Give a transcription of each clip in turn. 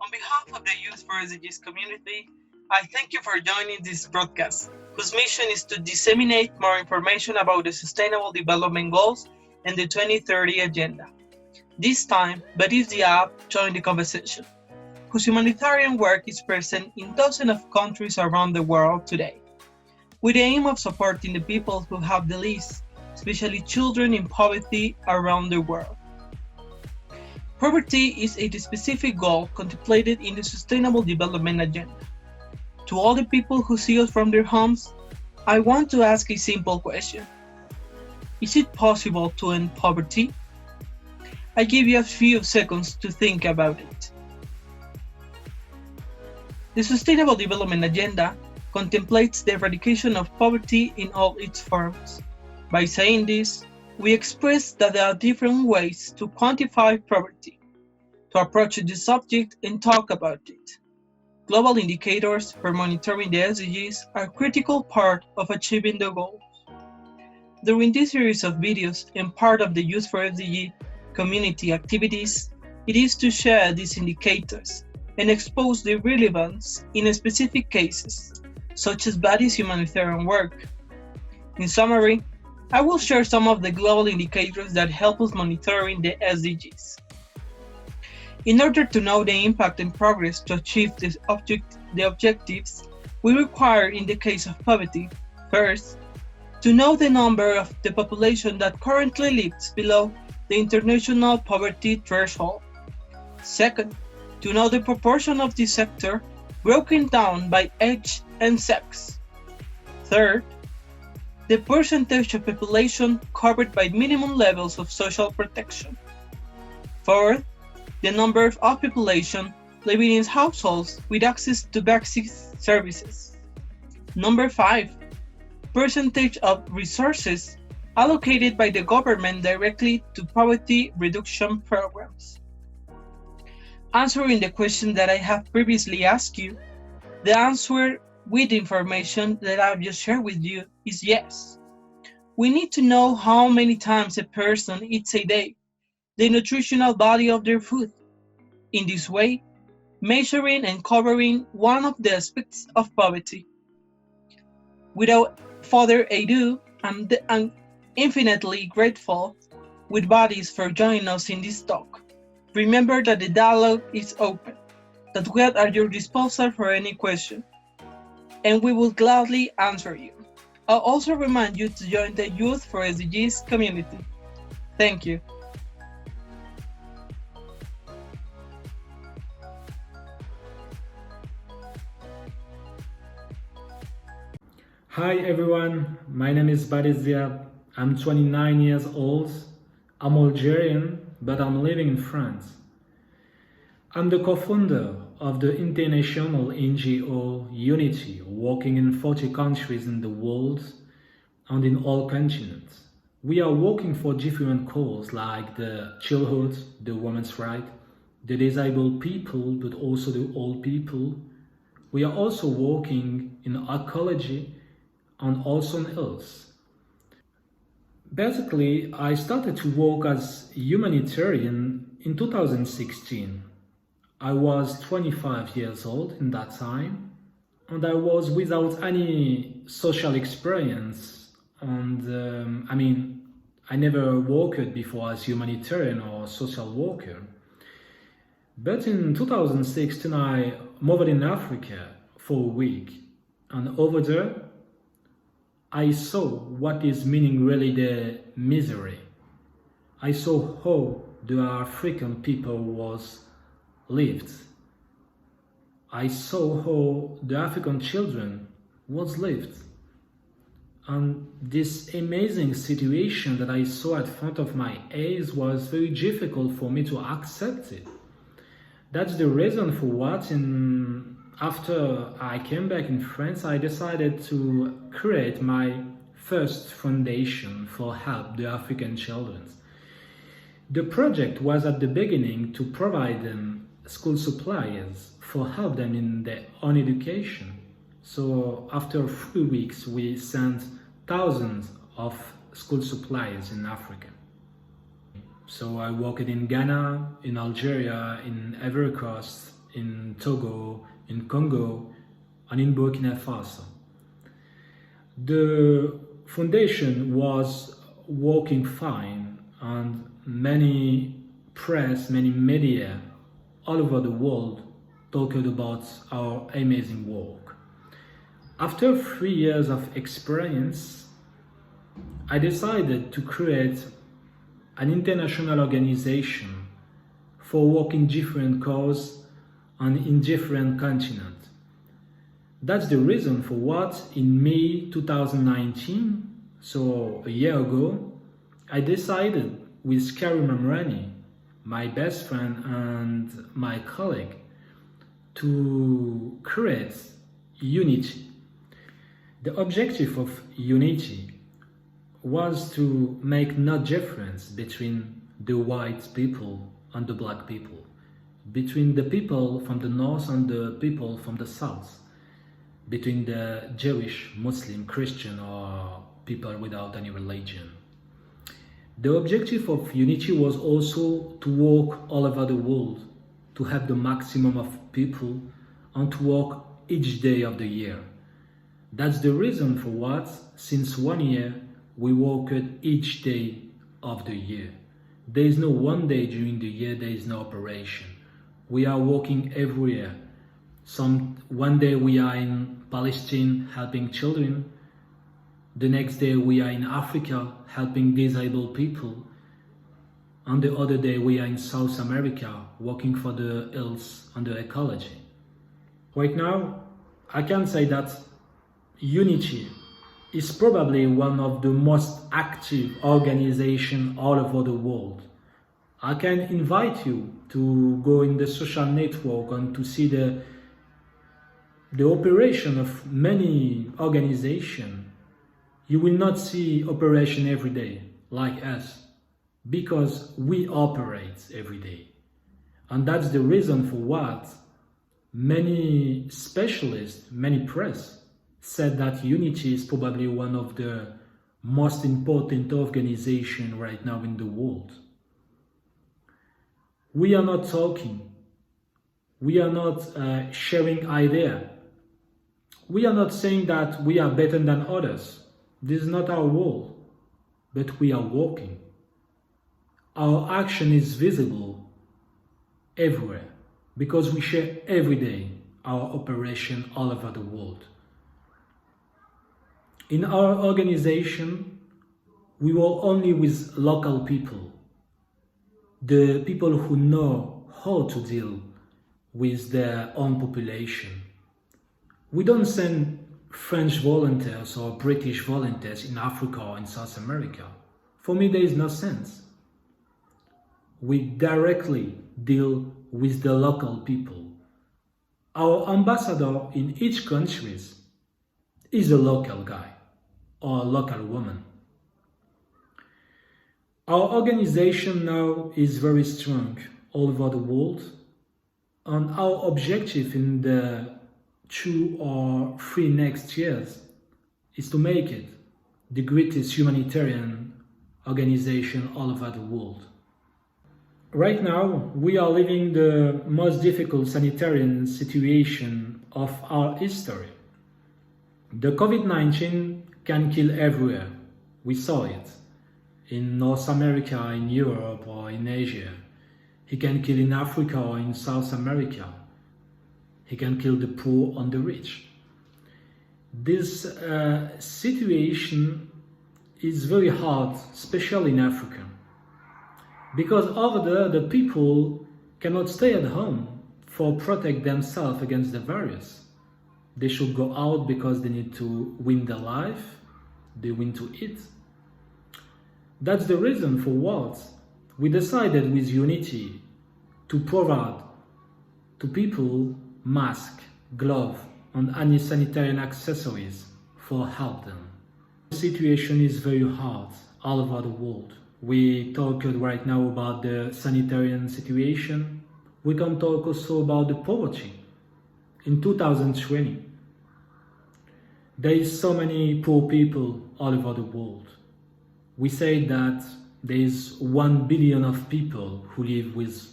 On behalf of the Youth for SDGs community, I thank you for joining this broadcast, whose mission is to disseminate more information about the Sustainable Development Goals and the 2030 Agenda. This time, Badis Diab joined the conversation, whose humanitarian work is present in dozens of countries around the world today, with the aim of supporting the people who have the least, especially children in poverty around the world. Poverty is a specific goal contemplated in the Sustainable Development Agenda. To all the people who see us from their homes, I want to ask a simple question. Is it possible to end poverty? I give you a few seconds to think about it. The Sustainable Development Agenda contemplates the eradication of poverty in all its forms. By saying this, we express that there are different ways to quantify poverty, to approach the subject and talk about it. Global indicators for monitoring the SDGs are a critical part of achieving the goals. During this series of videos and part of the Youth for SDG community activities, it is to share these indicators and expose their relevance in specific cases, such as Badis humanitarian work. In summary, I will share some of the global indicators that help us monitoring the SDGs. In order to know the impact and progress to achieve the objectives, we require, in the case of poverty, first, to know the number of the population that currently lives below the international poverty threshold. Second, to know the proportion of this sector broken down by age and sex. Third, the percentage of population covered by minimum levels of social protection. Fourth, the number of population living in households with access to basic services. Number 5, percentage of resources allocated by the government directly to poverty reduction programs. Answering the question that I have previously asked you, the answer with the information that I've just shared with you is yes. We need to know how many times a person eats a day, the nutritional value of their food. In this way, measuring and covering one of the aspects of poverty. Without further ado, I'm infinitely grateful with Badis for joining us in this talk. Remember that the dialogue is open, that we are at your disposal for any question, and we will gladly answer you. I'll also remind you to join the Youth for SDGs community. Thank you. Hi everyone, my name is Badis Diab. I'm 29 years old. I'm Algerian, but I'm living in France. I'm the co-founder of the international NGO Unity, working in 40 countries in the world and in all continents. We are working for different causes like the childhood, the women's rights, the disabled people, but also the old people. We are also working in ecology and also else. Basically, I started to work as humanitarian in 2016. I was 25 years old in that time, and I was without any social experience. And I never worked before as humanitarian or social worker. But in 2016, I moved in Africa for a week, and over there, I saw what is meaning really the misery. I saw how the African people was lived. I saw how the African children was lived. And this amazing situation that I saw at front of my eyes was very difficult for me to accept it. That's the reason for what after I came back in France, I decided to create my first foundation for help the African children. The project was at the beginning to provide them school supplies for help them in their own education. So after 3 weeks, we sent thousands of school supplies in Africa. So I worked in Ghana, in Algeria, in Ivory Coast, in Togo, in Congo, and in Burkina Faso. The foundation was working fine, and many press, many media all over the world talked about our amazing work. After 3 years of experience, I decided to create an international organization for working different causes and in different continents. That's the reason for what in May 2019, so a year ago, I decided with Karim Amrani, my best friend and my colleague, to create unity. The objective of unity was to make no difference between the white people and the black people, between the people from the north and the people from the south, between the Jewish, Muslim, Christian, or people without any religion. The objective of unity was also to work all over the world, to have the maximum of people, and to work each day of the year. That's the reason for what, since 1 year, we worked each day of the year. There is no one day during the year there is no operation. We are working everywhere. One day we are in Palestine helping children. The next day we are in Africa helping disabled people. And the other day we are in South America working for the health and the ecology. Right now, I can say that unity is probably one of the most active organizations all over the world. I can invite you to go in the social network and to see the operation of many organizations. You will not see operation every day like us, because we operate every day. And that's the reason for what many specialists, many press said that unity is probably one of the most important organizations right now in the world. We are not talking. We are not sharing ideas. We are not saying that we are better than others. This is not our role, but we are working. Our action is visible everywhere because we share every day our operation all over the world. In our organization, we work only with local people, the people who know how to deal with their own population. We don't send French volunteers or British volunteers in Africa or in South America. For me, there is no sense. We directly deal with the local people. Our ambassador in each country is a local guy or a local woman. Our organization now is very strong all over the world, and our objective in the 2 or 3 next years is to make it the greatest humanitarian organization all over the world. Right now, we are living the most difficult sanitarian situation of our history. The COVID-19 can kill everywhere. We saw it in North America, in Europe, or in Asia. He can kill in Africa or in South America. He can kill the poor and the rich. This situation is very hard, especially in Africa, because over there the people cannot stay at home for protect themselves against the virus. They should go out because they need to win their life, they need to eat. That's the reason for what we decided with Unity to provide to people masks, gloves, and any sanitary accessories for help them. The situation is very hard all over the world. We talked right now about the sanitarian situation. We can talk also about the poverty. In 2020, there is so many poor people all over the world. We say that there is 1 billion of people who live with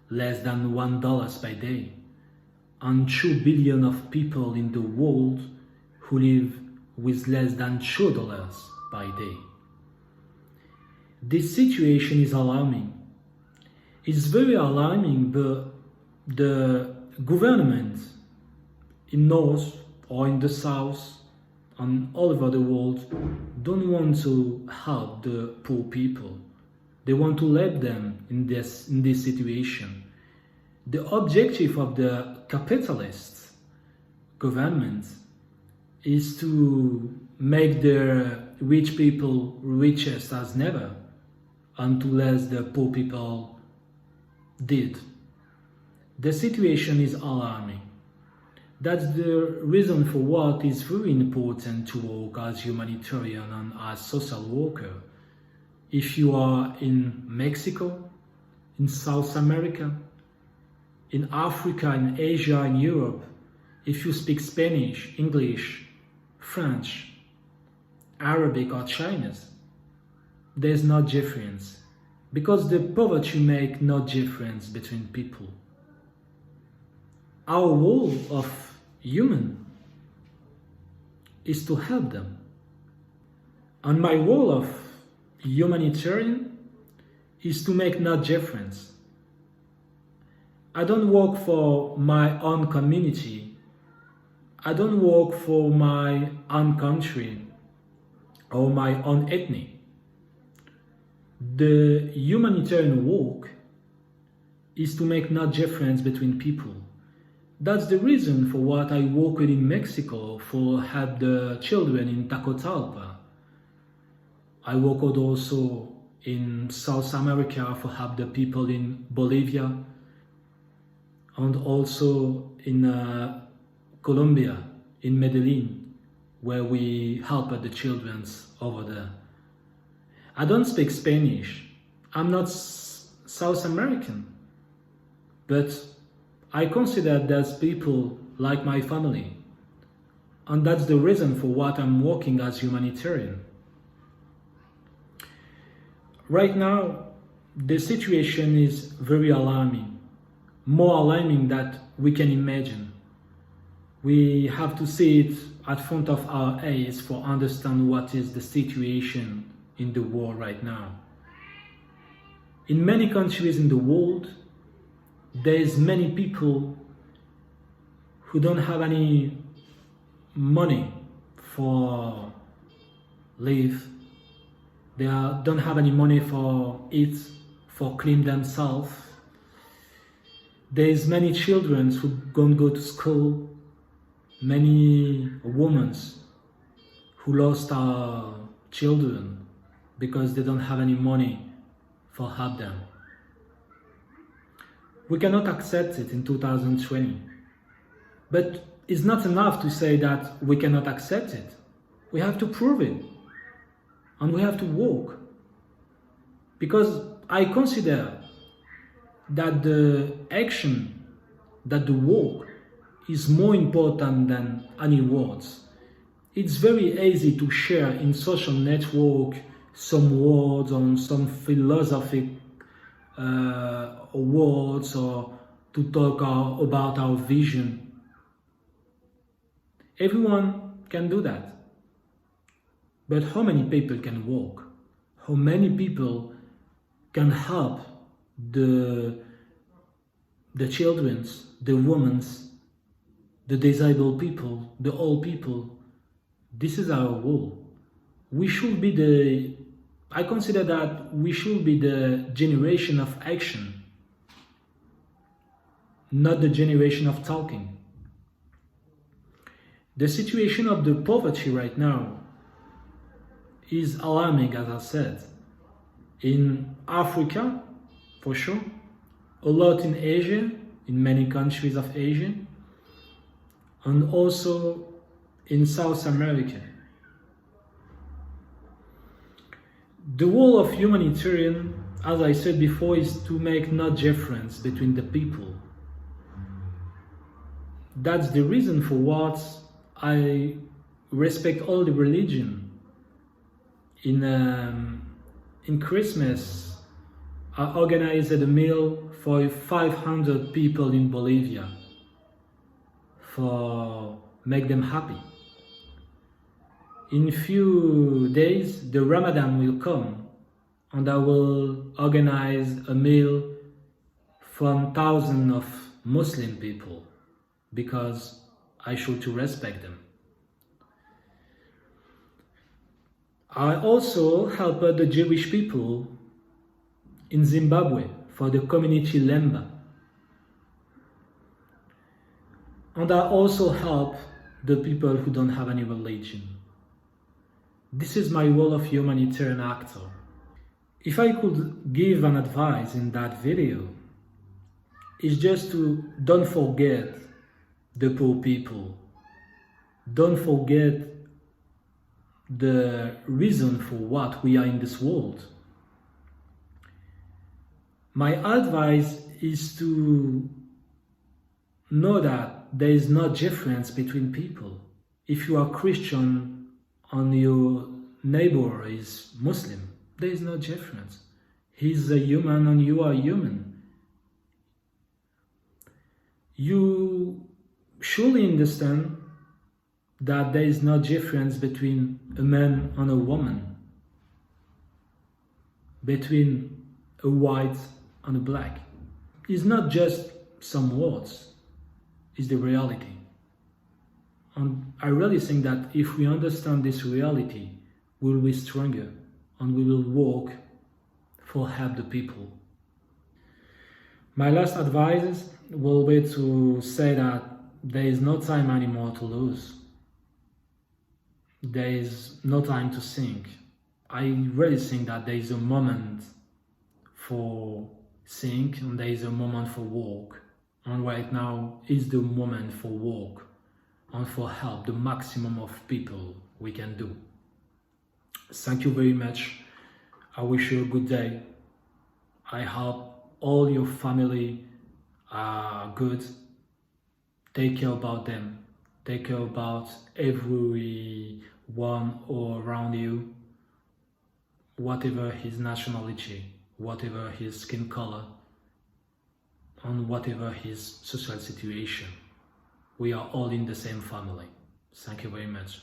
less than $1 per day. and 2 billion of people in the world who live with less than $2 by day. This situation is alarming. It's very alarming, but the government in North or in the South and all over the world don't want to help the poor people. They want to let them in this situation. The objective of the capitalist government is to make the rich people richest as never and to let the poor people dead. The situation is alarming. That's the reason for what is very important to work as humanitarian and as social worker. If you are in Mexico, in South America, in Africa, in Asia, in Europe, if you speak Spanish, English, French, Arabic or Chinese, there's no difference because the poverty makes no difference between people. Our role of human is to help them. And my role of humanitarian is to make no difference. I don't work for my own community. I don't work for my own country or my own ethnic. The humanitarian work is to make no difference between people. That's the reason for what I work with in Mexico for help the children in Tacotalpa. I work also in South America for help the people in Bolivia and also in Colombia, in Medellin, where we help the children over there. I don't speak Spanish. I'm not South American, but I consider there's people like my family, and that's the reason for what I'm working as humanitarian. Right now, the situation is very alarming, more alarming than we can imagine. We have to see it at front of our eyes for understand what is the situation in the world right now. In many countries in the world, there's many people who don't have any money for live. They don't have any money for eat, for clean themselves. There's many children who don't go to school, many women who lost our children because they don't have any money for help them. We cannot accept it in 2020. But it's not enough to say that we cannot accept it. We have to prove it. And we have to work. Because I consider that the action, that the work is more important than any words. It's very easy to share in social network some words on some philosophic words or to talk about our vision. Everyone can do that. But how many people can work? How many people can help the children, the women, the disabled people, the old people? This is our role. We should be I consider that we should be the generation of action, not the generation of talking. The situation of the poverty right now is alarming, as I said. In Africa, for sure, a lot in Asia, in many countries of Asia, and also in South America. The role of humanitarian, as I said before, is to make no difference between the people. That's the reason for what I respect all the religion. In Christmas, I organized a meal for 500 people in Bolivia. for make them happy. In few days, the Ramadan will come, and I will organize a meal from thousands of Muslim people because I should to respect them. I also helped the Jewish people in Zimbabwe for the community Lemba. And I also help the people who don't have any religion. This is my role of humanitarian actor. If I could give an advice in that video, it's just to don't forget the poor people. Don't forget the reason for what we are in this world. My advice is to know that there is no difference between people. If you are Christian and your neighbor is Muslim, there is no difference. He's a human and you are human. You surely understand that there is no difference between a man and a woman, between a white and a black. It's not just some words, it's the reality. And I really think that if we understand this reality, we will be stronger and we will work for help the people. My last advice will be to say that there is no time anymore to lose. There is no time to think. I really think that there is a moment for think and there is a moment for work. And right now is the moment for work and for help the maximum of people we can do. Thank you very much. I wish you a good day. I hope all your family are good. Take care about them. Take care about everyone all around you, whatever his nationality, whatever his skin color, and whatever his social situation. We are all in the same family. Thank you very much.